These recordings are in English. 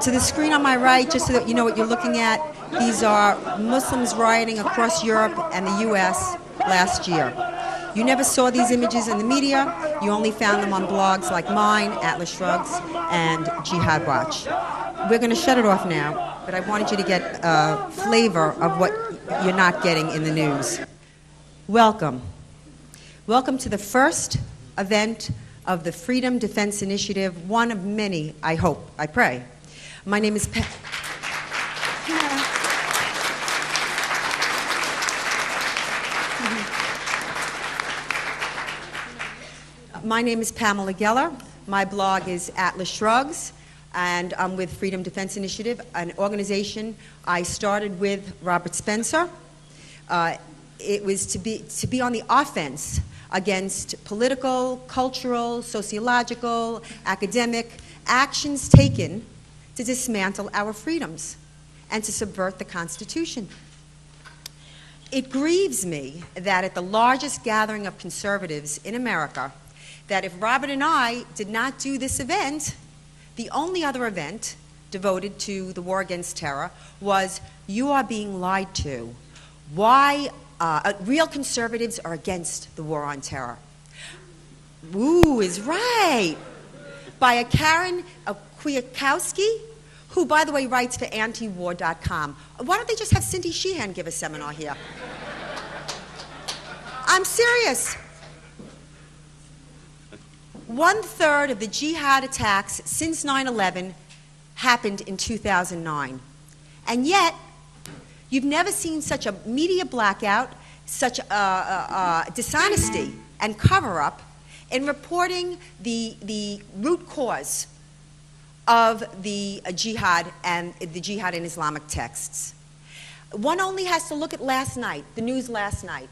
To the screen on my right, just so that you know what you're looking at, these are Muslims rioting across Europe and the U.S. last year. You never saw these images in the media. You only found them on blogs like mine, Atlas Shrugs, and Jihad Watch. We're going to shut it off now, but I wanted you to get a flavor of what you're not getting in the news. Welcome. Welcome to the first event of the Freedom Defense Initiative, one of many, I hope, I pray. My name is Pamela Geller. My blog is Atlas Shrugs, and I'm with Freedom Defense Initiative, an organization I started with Robert Spencer. It was to be on the offense against political, cultural, sociological, academic actions taken to dismantle our freedoms and to subvert the Constitution. It grieves me that at the largest gathering of conservatives in America, that if Robert and I did not do this event, the only other event devoted to the war against terror was "You are being lied to." Why real conservatives are against the war on terror. Ooh is right. By a Karen Kwiatkowski, who, by the way, writes for antiwar.com. Why don't they just have Cindy Sheehan give a seminar here? I'm serious. 1/3 of the jihad attacks since 9/11 happened in 2009. And yet, you've never seen such a media blackout, such dishonesty and cover-up in reporting the root cause of the jihad and the jihad in Islamic texts. One only has to look at last night, the news last night,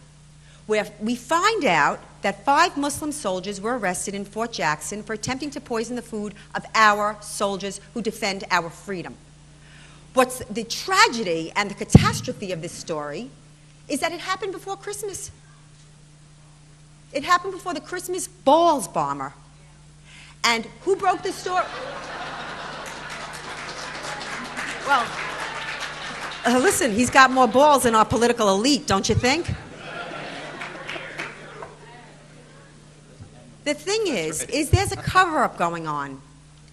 where we find out that 5 Muslim soldiers were arrested in Fort Jackson for attempting to poison the food of our soldiers who defend our freedom. What's the tragedy and the catastrophe of this story is that it happened before Christmas. It happened before the Christmas balls bomber. And who broke the story? Well, listen, he's got more balls than our political elite, don't you think? The thing is there's a cover-up going on,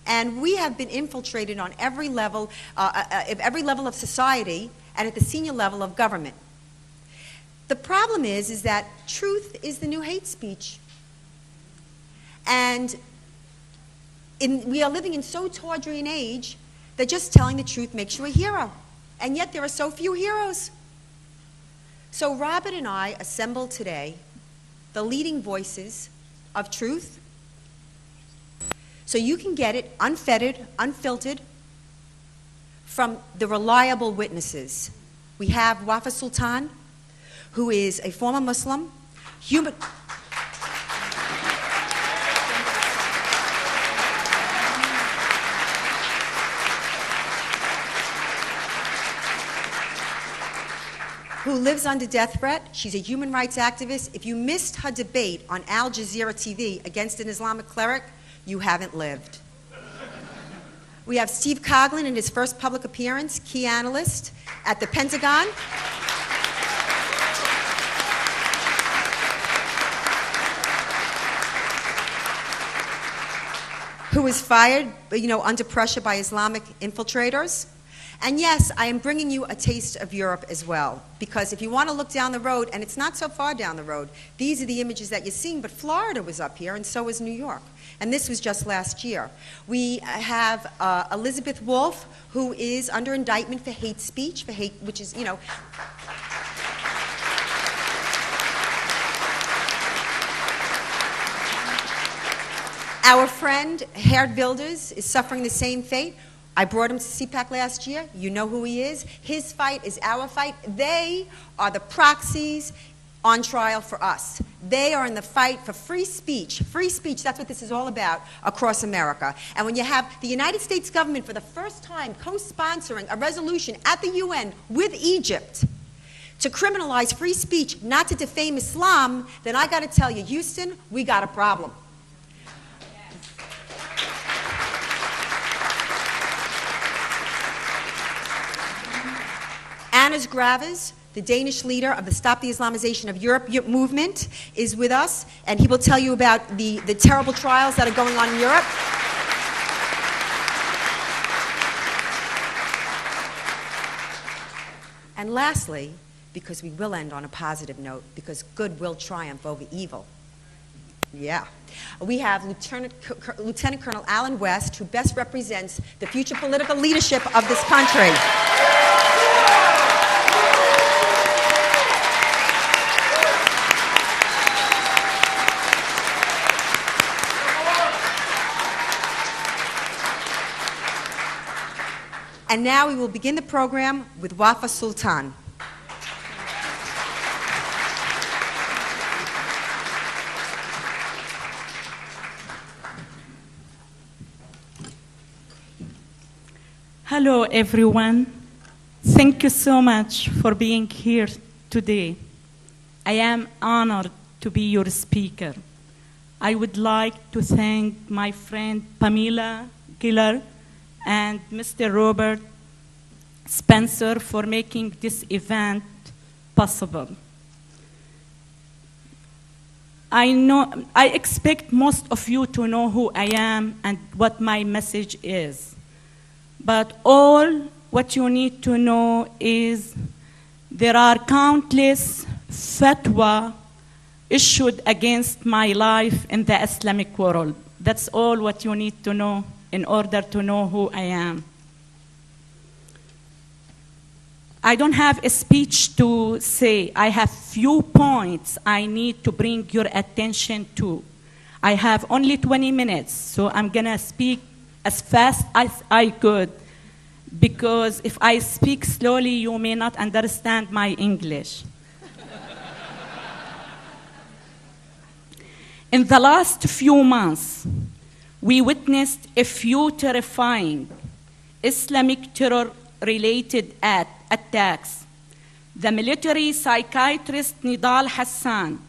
and we have been infiltrated on every level of society and at the senior level of government. The problem is that truth is the new hate speech, and we are living in so tawdry an age that just telling the truth makes you a hero, and yet there are so few heroes. So Robert and I assembled today the leading voices of truth, so you can get it unfettered, unfiltered, from the reliable witnesses. We have Wafa Sultan, who is a former Muslim, who lives under death threat. She's a human rights activist. If you missed her debate on Al Jazeera TV against an Islamic cleric, you haven't lived. We have Steve Coughlin in his first public appearance, key analyst at the Pentagon. Who was fired, under pressure by Islamic infiltrators. And yes, I am bringing you a taste of Europe as well, because if you want to look down the road, and it's not so far down the road, these are the images that you're seeing, but Florida was up here, and so was New York. And this was just last year. We have Elizabeth Wolfe, who is under indictment for hate speech, which is, Our friend, Geert Wilders, is suffering the same fate. I brought him to CPAC last year. You know who he is. His fight is our fight. They are the proxies on trial for us. They are in the fight for free speech. Free speech, that's what this is all about across America. And when you have the United States government for the first time co-sponsoring a resolution at the UN with Egypt to criminalize free speech, not to defame Islam, then I got to tell you, Houston, we got a problem. Anders Gravers, the Danish leader of the Stop the Islamization of Europe movement, is with us, and he will tell you about the terrible trials that are going on in Europe. And lastly, because we will end on a positive note, because good will triumph over evil. Yeah. We have Lieutenant Colonel Alan West, who best represents the future political leadership of this country. And now we will begin the program with Wafa Sultan. Hello, everyone. Thank you so much for being here today. I am honored to be your speaker. I would like to thank my friend Pamela Giller and Mr. Robert Spencer for making this event possible. I expect most of you to know who I am and what my message is. But all what you need to know is there are countless fatwa issued against my life in the Islamic world. That's all what you need to know in order to know who I am. I don't have a speech to say. I have few points I need to bring your attention to. I have only 20 minutes, so I'm gonna speak as fast as I could, because if I speak slowly, you may not understand my English. In the last few months, we witnessed a few terrifying Islamic terror-related attacks. The military psychiatrist Nidal Hassan,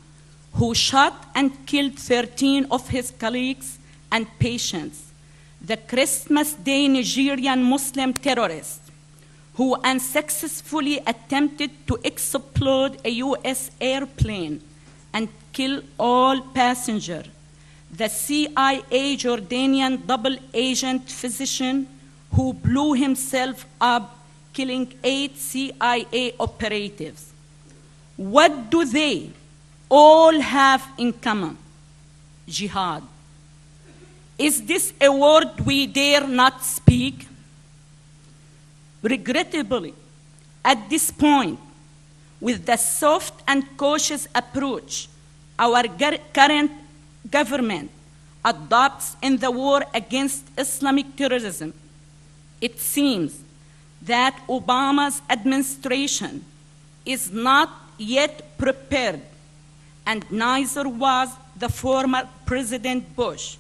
who shot and killed 13 of his colleagues and patients. The Christmas Day Nigerian Muslim terrorist, who unsuccessfully attempted to explode a US airplane and kill all passengers. The CIA Jordanian double agent physician who blew himself up, killing 8 CIA operatives. What do they all have in common? Jihad. Is this a word we dare not speak? Regrettably, at this point, with the soft and cautious approach our current government adopts in the war against Islamic terrorism, it seems that Obama's administration is not yet prepared, and neither was the former President Bush,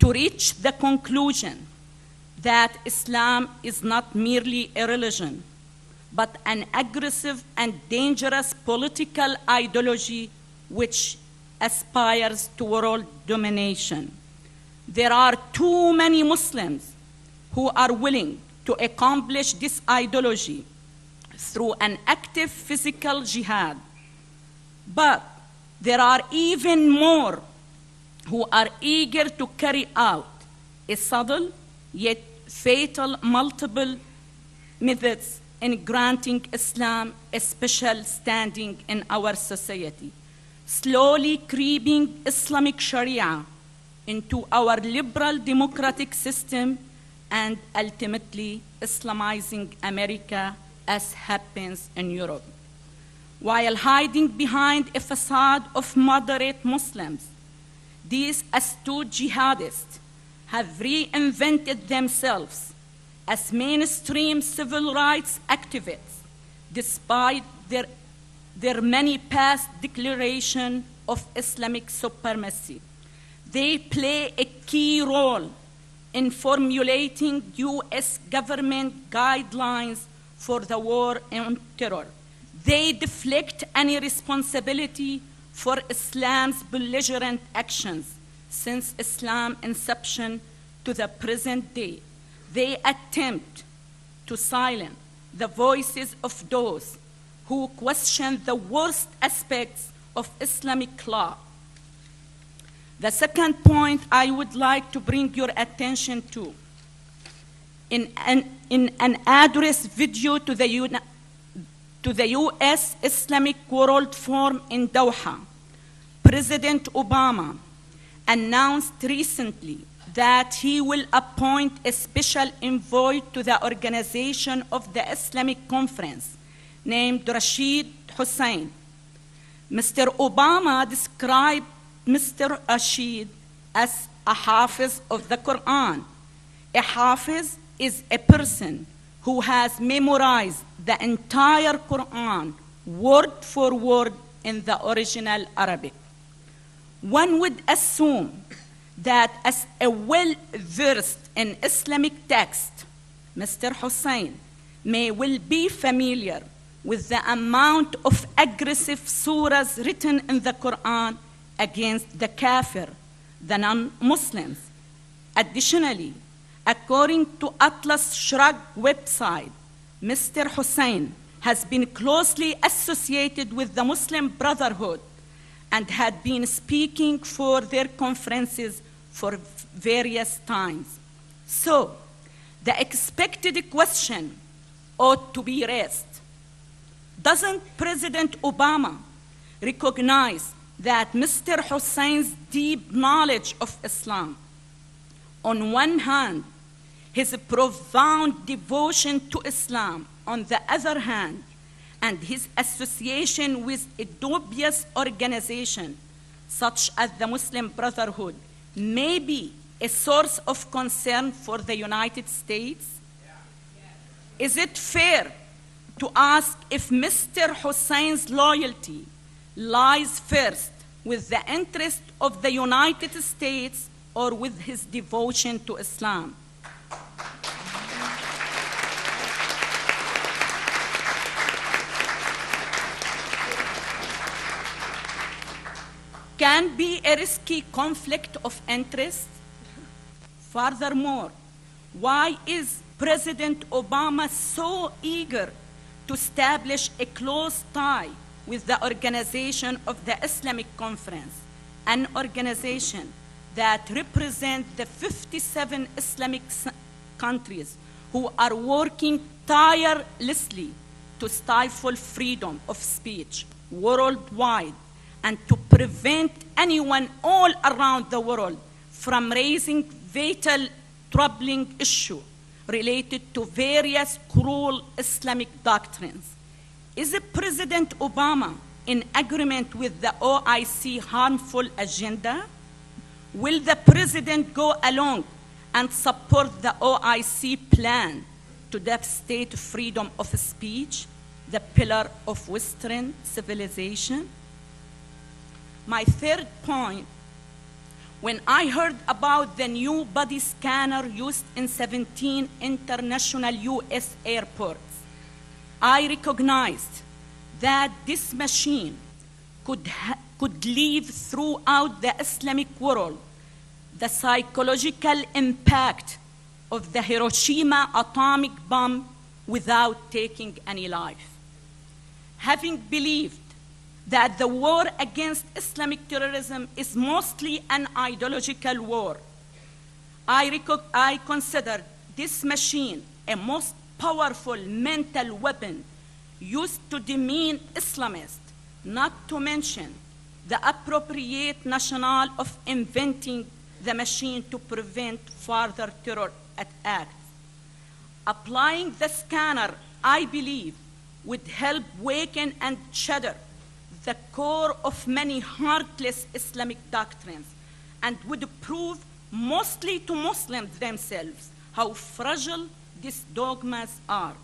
to reach the conclusion that Islam is not merely a religion, but an aggressive and dangerous political ideology which aspires to world domination. There are too many Muslims who are willing to accomplish this ideology through an active physical jihad. But there are even more who are eager to carry out a subtle yet fatal multiple methods in granting Islam a special standing in our society, slowly creeping Islamic Sharia into our liberal democratic system and ultimately Islamizing America, as happens in Europe. While hiding behind a facade of moderate Muslims, these astute jihadists have reinvented themselves as mainstream civil rights activists, despite their many past declarations of Islamic supremacy. They play a key role in formulating US government guidelines for the war on terror. They deflect any responsibility for Islam's belligerent actions since Islam's inception to the present day. They attempt to silence the voices of those who question the worst aspects of Islamic law. The second point I would like to bring your attention to, in an address video to the U.S. Islamic World Forum in Doha, President Obama announced recently that he will appoint a special envoy to the organization of the Islamic Conference named Rashid Hussain. Mr. Obama described Mr. Rashid as a hafiz of the Quran. A hafiz is a person who has memorized the entire Quran word for word in the original Arabic. One would assume that as a well-versed in Islamic text, Mr. Hussain may well be familiar with the amount of aggressive surahs written in the Quran against the kafir, the non-Muslims. Additionally, according to Atlas Shrug website, Mr. Hussain has been closely associated with the Muslim Brotherhood and had been speaking for their conferences for various times. So, the expected question ought to be raised. Doesn't President Obama recognize that Mr. Hussain's deep knowledge of Islam, on one hand, his profound devotion to Islam on the other hand, and his association with a dubious organization such as the Muslim Brotherhood may be a source of concern for the United States? Is it fair to ask if Mr. Hussain's loyalty lies first with the interest of the United States or with his devotion to Islam? Can be a risky conflict of interest. Furthermore, why is President Obama so eager to establish a close tie with the organization of the Islamic Conference, an organization that represents the 57 Islamic countries who are working tirelessly to stifle freedom of speech worldwide and to prevent anyone all around the world from raising vital, troubling issues related to various cruel Islamic doctrines? Is President Obama in agreement with the OIC harmful agenda? Will the President go along and support the OIC plan to devastate freedom of speech, the pillar of Western civilization? My third point, when I heard about the new body scanner used in 17 international US airports, I recognized that this machine could leave throughout the Islamic world the psychological impact of the Hiroshima atomic bomb without taking any life. Having believed that the war against Islamic terrorism is mostly an ideological war, I consider this machine a most powerful mental weapon used to demean Islamists, not to mention the appropriate rationale of inventing the machine to prevent further terror attacks. Applying the scanner, I believe, would help waken and shatter the core of many heartless Islamic doctrines and would prove mostly to Muslims themselves how fragile these dogmas are.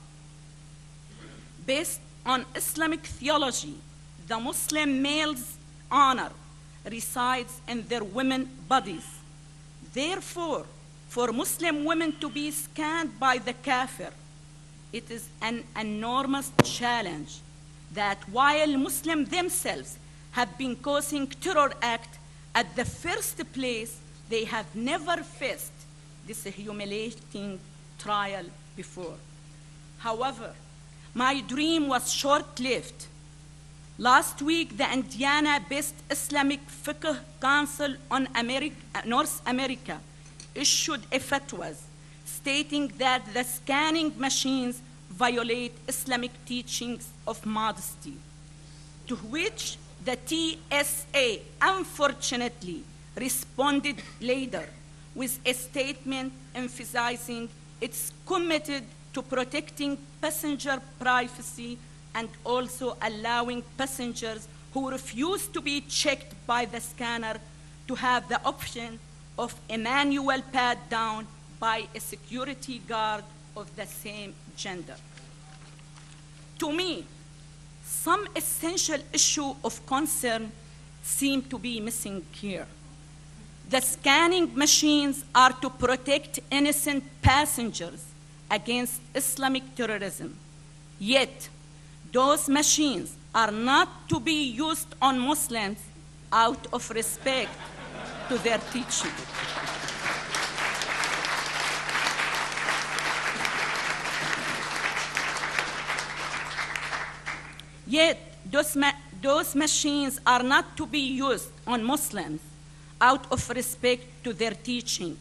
Based on Islamic theology, the Muslim male's honor resides in their women's bodies. Therefore, for Muslim women to be scanned by the kafir, it is an enormous challenge that while Muslims themselves have been causing terror acts at the first place, they have never faced this humiliating trial before. However, My dream was short-lived. Last week, the Indiana-based Islamic Fiqh Council on North America issued a fatwa stating that the scanning machines violate Islamic teachings of modesty, to which the TSA unfortunately responded later with a statement emphasizing it's committed to protecting passenger privacy and also allowing passengers who refuse to be checked by the scanner to have the option of a manual pat-down by a security guard of the same gender. To me, some essential issue of concern seem to be missing here. The scanning machines are to protect innocent passengers against Islamic terrorism. Yet, those machines are not to be used on Muslims out of respect to their teaching. Yet, those machines are not to be used on Muslims out of respect to their teaching.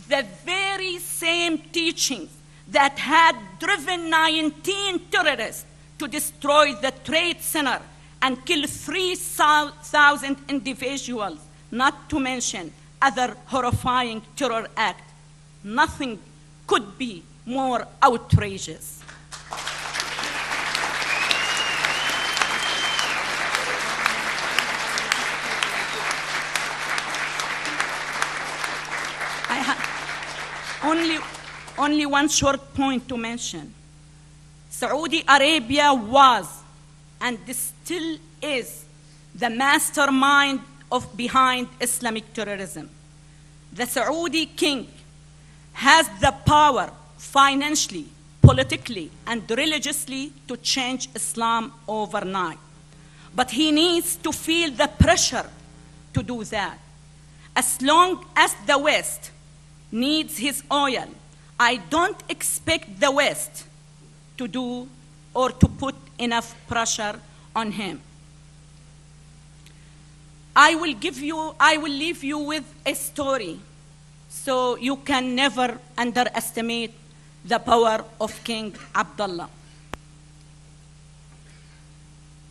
The very same teachings that had driven 19 terrorists to destroy the Trade Center and kill 3,000 individuals, not to mention other horrifying terror acts. Nothing could be more outrageous. I have only one short point to mention. Saudi Arabia was and still is the mastermind behind Islamic terrorism. The Saudi king has the power financially, politically, and religiously to change Islam overnight. But he needs to feel the pressure to do that. As long as the West needs his oil, I don't expect the West to do or to put enough pressure on him. I will leave you with a story so you can never underestimate the power of King Abdullah.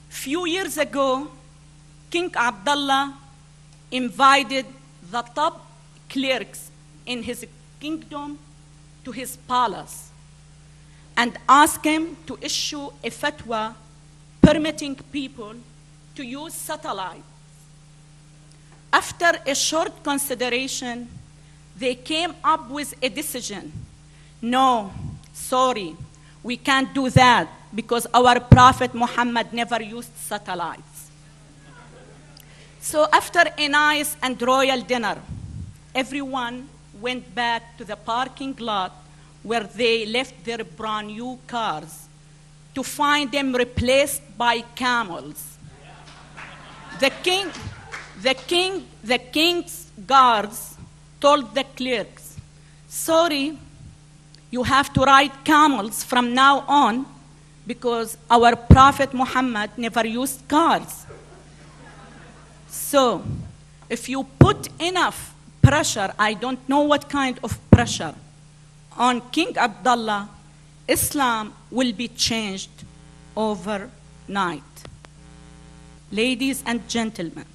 Few years ago, King Abdullah invited the top clerics in his kingdom to his palace and asked him to issue a fatwa permitting people to use satellites. After a short consideration, they came up with a decision. No, sorry, we can't do that because our Prophet Muhammad never used satellites. So after a nice and royal dinner, everyone went back to the parking lot where they left their brand new cars to find them replaced by camels. The king's guards told the clerks, sorry, you have to ride camels from now on because our Prophet Muhammad never used cars. So if you put enough pressure, I don't know what kind of pressure, on King Abdullah, Islam will be changed overnight. Ladies and gentlemen,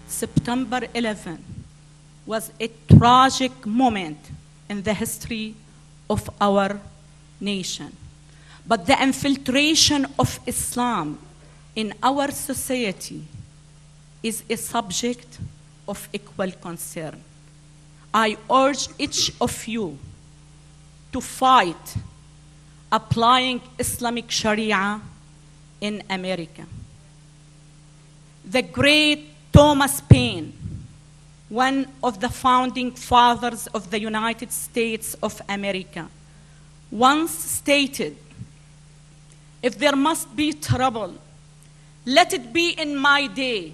September 11 was a tragic moment in the history of our nation. But the infiltration of Islam in our society is a subject of equal concern. I urge each of you to fight applying Islamic Sharia in America. The great Thomas Paine, one of the founding fathers of the United States of America, once stated, if there must be trouble, let it be in my day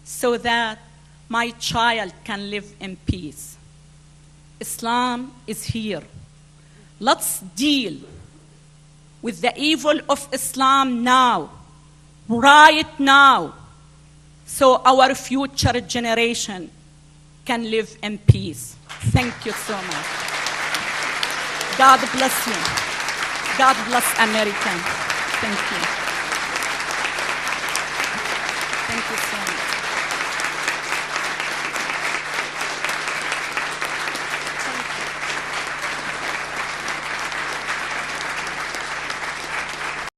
so that my child can live in peace. Islam is here. Let's deal with the evil of Islam now, right now, so our future generation can live in peace. Thank you so much. God bless you. God bless America. Thank you. Thank you so much.